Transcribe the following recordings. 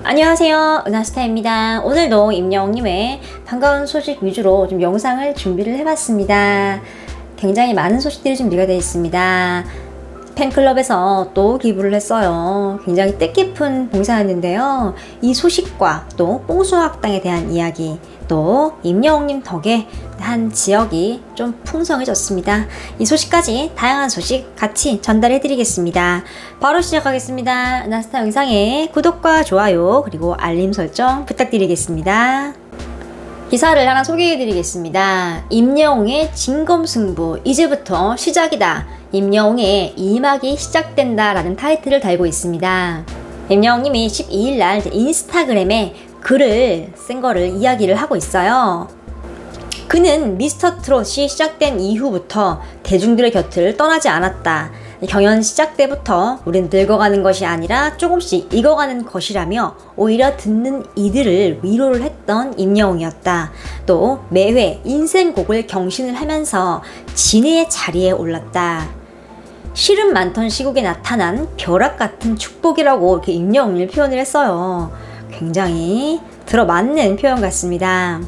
안녕하세요, 은하스타입니다. 오늘도 임영웅님의 반가운 소식 위주로 좀 영상을 준비를 해봤습니다. 굉장히 많은 소식들이 준비가 되어 있습니다. 팬클럽에서 또 기부를 했어요. 굉장히 뜻깊은 봉사였는데요. 이 소식과 또 뽕숭아학당에 대한 이야기, 또 임영웅님 덕에 한 지역이 좀 풍성해졌습니다. 이 소식까지 다양한 소식 같이 전달해 드리겠습니다. 바로 시작하겠습니다. 은하스타 영상에 구독과 좋아요 그리고 알림 설정 부탁드리겠습니다. 기사를 하나 소개해 드리겠습니다. 임영웅의 진검승부 이제부터 시작이다. 임영웅의 2막이 시작된다 라는 타이틀을 달고 있습니다. 임영웅님이 12일날 인스타그램에 글을 쓴 거를 이야기를 하고 있어요. 그는 미스터 트롯이 시작된 이후부터 대중들의 곁을 떠나지 않았다. 경연 시작 때부터 우린 늙어가는 것이 아니라 조금씩 익어가는 것이라며 오히려 듣는 이들을 위로를 했던 임영웅이었다. 또 매회 인생곡을 경신을 하면서 진해의 자리에 올랐다. 시름 많던 시국에 나타난 벼락 같은 축복이라고 이렇게 임영웅을 표현을 했어요. 굉장히 들어맞는 표현 같습니다.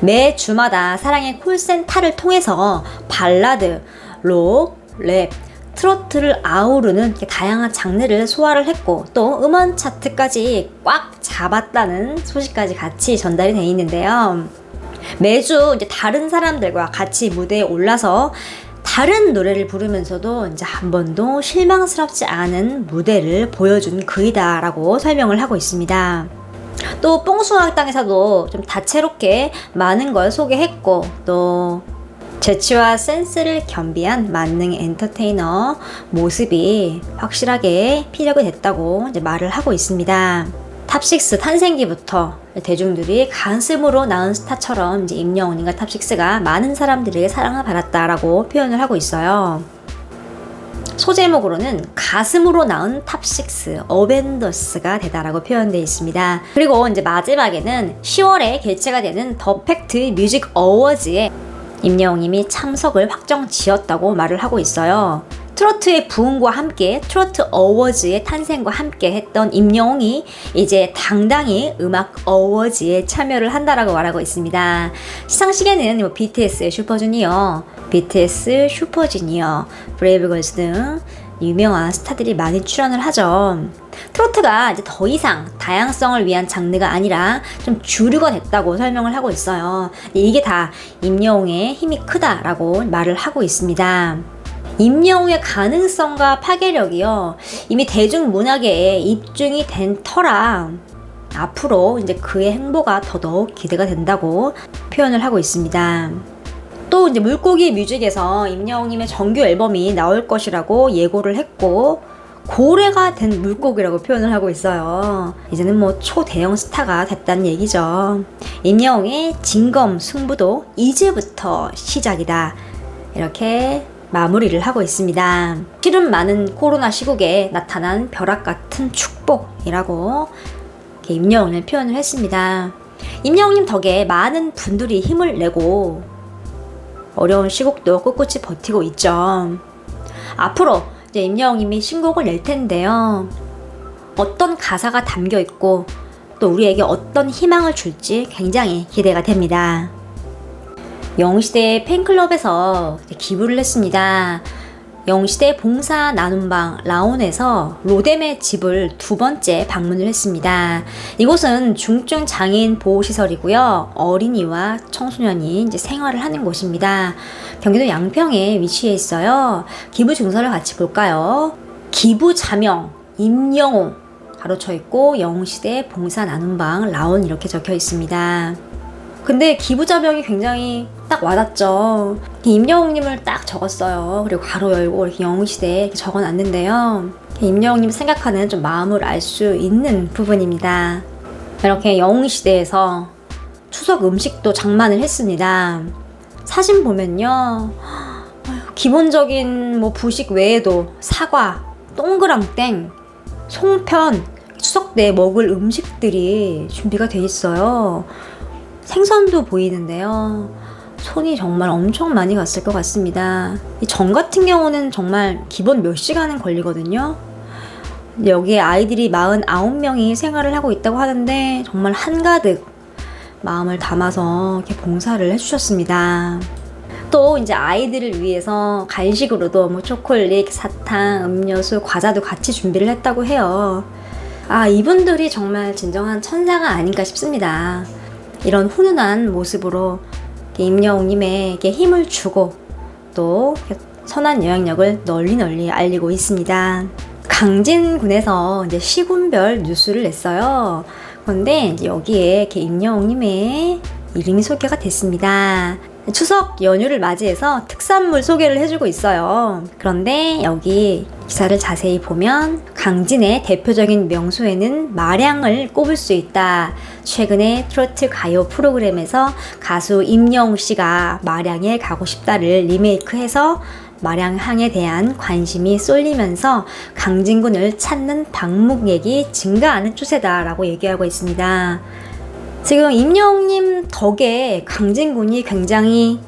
매 주마다 사랑의 콜센터를 통해서 발라드, 록, 랩, 트로트를 아우르는 다양한 장르를 소화를 했고 또 음원 차트까지 꽉 잡았다는 소식까지 같이 전달이 되어 있는데요. 매주 이제 다른 사람들과 같이 무대에 올라서 다른 노래를 부르면서도 이제 한 번도 실망스럽지 않은 무대를 보여준 그이다라고 설명을 하고 있습니다. 또 뽕숭아학당에서도 좀 다채롭게 많은 걸 소개했고 또 재치와 센스를 겸비한 만능 엔터테이너 모습이 확실하게 피력이 됐다고 이제 말을 하고 있습니다. 탑6 탄생기부터 대중들이 가슴으로 낳은 스타처럼 이제 임영웅과 탑6가 많은 사람들에게 사랑을 받았다라고 표현을 하고 있어요. 소제목으로는 가슴으로 낳은 탑6 어벤져스가 되다라고 표현되어 있습니다. 그리고 이제 마지막에는 10월에 개최가 되는 더 팩트 뮤직 어워즈에 임영웅님이 참석을 확정 지었다고 말을 하고 있어요. 트로트의 부흥과 함께 트로트 어워즈의 탄생과 함께 했던 임영웅이 이제 당당히 음악 어워즈에 참여를 한다라고 말하고 있습니다. 시상식에는 BTS의 슈퍼주니어, BTS 슈퍼주니어, 브레이브걸스 등 유명한 스타들이 많이 출연을 하죠. 트로트가 이제 더 이상 다양성을 위한 장르가 아니라 좀 주류가 됐다고 설명을 하고 있어요. 이게 다 임영웅의 힘이 크다라고 말을 하고 있습니다. 임영웅의 가능성과 파괴력이요, 이미 대중문화계에 입증이 된 터라 앞으로 이제 그의 행보가 더더욱 기대가 된다고 표현을 하고 있습니다. 또 이제 물고기 뮤직에서 임영웅님의 정규 앨범이 나올 것이라고 예고를 했고 고래가 된 물고기라고 표현을 하고 있어요. 이제는 뭐 초대형 스타가 됐다는 얘기죠. 임영웅의 진검 승부도 이제부터 시작이다. 이렇게 마무리를 하고 있습니다. 시름 많은 코로나 시국에 나타난 벼락 같은 축복이라고 이렇게 임영웅을 표현을 했습니다. 임영웅님 덕에 많은 분들이 힘을 내고 어려운 시국도 꿋꿋이 버티고 있죠. 앞으로 이제 임영웅님이 신곡을 낼 텐데요. 어떤 가사가 담겨 있고 또 우리에게 어떤 희망을 줄지 굉장히 기대가 됩니다. 영웅시대 팬클럽에서 기부를 했습니다. 영웅시대 봉사 나눔방 라온에서 로뎀의 집을 2번째 방문을 했습니다. 이곳은 중증 장애인 보호시설이고요. 어린이와 청소년이 이제 생활을 하는 곳입니다. 경기도 양평에 위치해 있어요. 기부 증서를 같이 볼까요? 기부 자명 임영웅 가로쳐 있고 영웅시대 봉사 나눔방 라온 이렇게 적혀 있습니다. 근데 기부자명이 굉장히 딱 와닿죠. 임영웅님을 딱 적었어요. 그리고 가로 열고 이렇게 영웅시대에 이렇게 적어놨는데요. 임영웅님 생각하는 좀 마음을 알 수 있는 부분입니다. 이렇게 영웅시대에서 추석 음식도 장만을 했습니다. 사진 보면요, 기본적인 뭐 부식 외에도 사과, 동그랑땡, 송편, 추석 때 먹을 음식들이 준비가 돼 있어요. 생선도 보이는데요. 손이 정말 엄청 많이 갔을 것 같습니다. 이 전 같은 경우는 정말 기본 몇 시간은 걸리거든요. 여기에 아이들이 49명이 생활을 하고 있다고 하는데 정말 한가득 마음을 담아서 이렇게 봉사를 해주셨습니다. 또 이제 아이들을 위해서 간식으로도 뭐 초콜릿, 사탕, 음료수, 과자도 같이 준비를 했다고 해요. 아, 이분들이 정말 진정한 천사가 아닌가 싶습니다. 이런 훈훈한 모습으로 임영웅님에게 힘을 주고 또 선한 영향력을 널리 알리고 있습니다. 강진군에서 이제 시군별 뉴스를 냈어요. 그런데 이제 여기에 임영웅님의 이름이 소개가 됐습니다. 추석 연휴를 맞이해서 특산물 소개를 해주고 있어요. 그런데 여기 기사를 자세히 보면 강진의 대표적인 명소에는 마량을 꼽을 수 있다. 최근에 트로트 가요 프로그램에서 가수 임영웅 씨가 마량에 가고 싶다를 리메이크해서 마량항에 대한 관심이 쏠리면서 강진군을 찾는 방문객이 증가하는 추세다라고 얘기하고 있습니다. 지금 임영웅님 덕에 강진군이 굉장히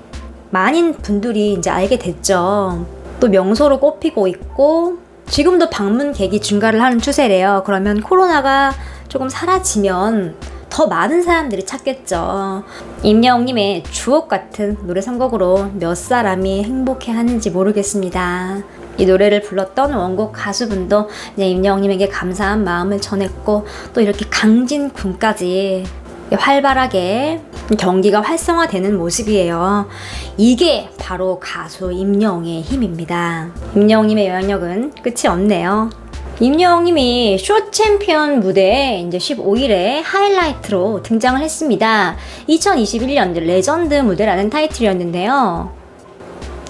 많은 분들이 이제 알게 됐죠. 또 명소로 꼽히고 있고 지금도 방문객이 증가를 하는 추세래요. 그러면 코로나가 조금 사라지면 더 많은 사람들이 찾겠죠. 임영웅님의 주옥 같은 노래 선곡으로 몇 사람이 행복해하는지 모르겠습니다. 이 노래를 불렀던 원곡 가수분도 이제 임영웅님에게 감사한 마음을 전했고 또 이렇게 강진군까지 활발하게 경기가 활성화되는 모습이에요. 이게 바로 가수 임영웅의 힘입니다. 임영웅님의 영향력은 끝이 없네요. 임영웅님이 쇼 챔피언 무대에 이제 15일에 하이라이트로 등장을 했습니다. 2021년 레전드 무대라는 타이틀이었는데요.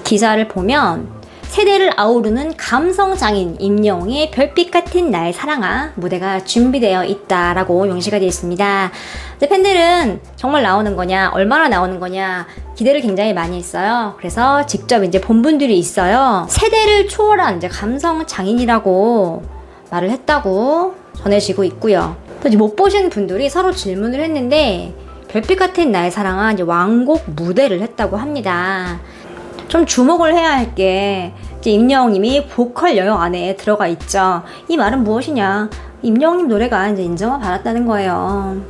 기사를 보면 세대를 아우르는 감성 장인 임영웅의 별빛 같은 나의 사랑아 무대가 준비되어 있다라고 명시가 되어 있습니다. 팬들은 정말 나오는 거냐, 얼마나 나오는 거냐 기대를 굉장히 많이 했어요. 그래서 직접 이제 본 분들이 있어요. 세대를 초월한 이제 감성 장인이라고 말을 했다고 전해지고 있고요. 또 이제 못 보신 분들이 서로 질문을 했는데 별빛 같은 나의 사랑아 이제 완곡 무대를 했다고 합니다. 좀 주목을 해야 할 게 임영웅님이 보컬 영역 안에 들어가 있죠. 이 말은 무엇이냐? 임영웅님 노래가 이제 인정을 받았다는 거예요.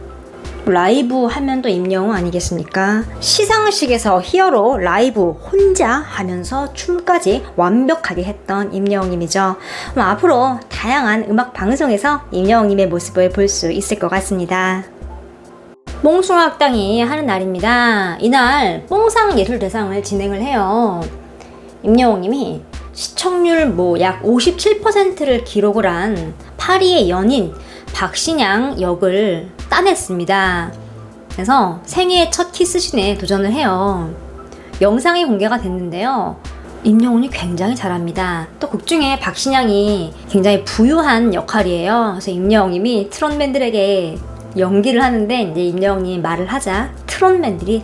라이브 하면 또 임영웅 아니겠습니까? 시상식에서 히어로 라이브 혼자 하면서 춤까지 완벽하게 했던 임영웅님이죠. 앞으로 다양한 음악 방송에서 임영웅님의 모습을 볼 수 있을 것 같습니다. 뽕숭아학당이 하는 날입니다. 이날 뽕상예술대상을 진행을 해요. 임영웅님이 시청률 약 57%를 기록을 한 파리의 연인 박신양 역을 따냈습니다. 그래서 생애 첫 키스신에 도전을 해요. 영상이 공개가 됐는데요. 임영웅이 굉장히 잘합니다. 또 곡 중에 박신양이 굉장히 부유한 역할이에요. 그래서 임영웅님이 트롯맨들에게 연기를 하는데 이제 임영웅이 말을 하자 트롯맨들이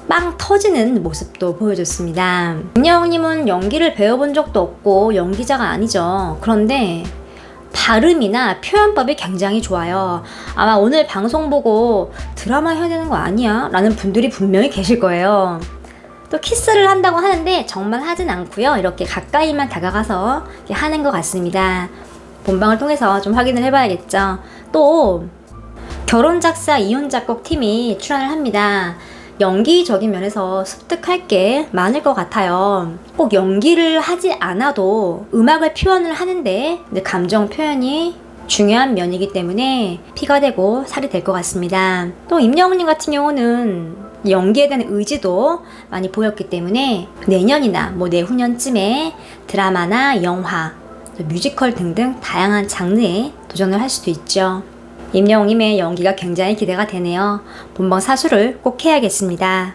빵 터지는 모습도 보여줬습니다. 임영웅님은 연기를 배워본 적도 없고 연기자가 아니죠. 그런데 발음이나 표현법이 굉장히 좋아요. 아마 오늘 방송 보고 드라마 해야 되는 거 아니야? 라는 분들이 분명히 계실 거예요. 또 키스를 한다고 하는데 정말 하진 않고요. 이렇게 가까이만 다가가서 이렇게 하는 것 같습니다. 본방을 통해서 좀 확인을 해봐야겠죠. 또 결혼작사 이혼작곡 팀이 출연을 합니다. 연기적인 면에서 습득할 게 많을 것 같아요. 꼭 연기를 하지 않아도 음악을 표현을 하는데 감정 표현이 중요한 면이기 때문에 피가 되고 살이 될 것 같습니다. 또 임영웅님 같은 경우는 연기에 대한 의지도 많이 보였기 때문에 내년이나 내후년쯤에 드라마나 영화, 뮤지컬 등등 다양한 장르에 도전을 할 수도 있죠. 임영웅님의 연기가 굉장히 기대가 되네요. 본방 사수를 꼭 해야겠습니다.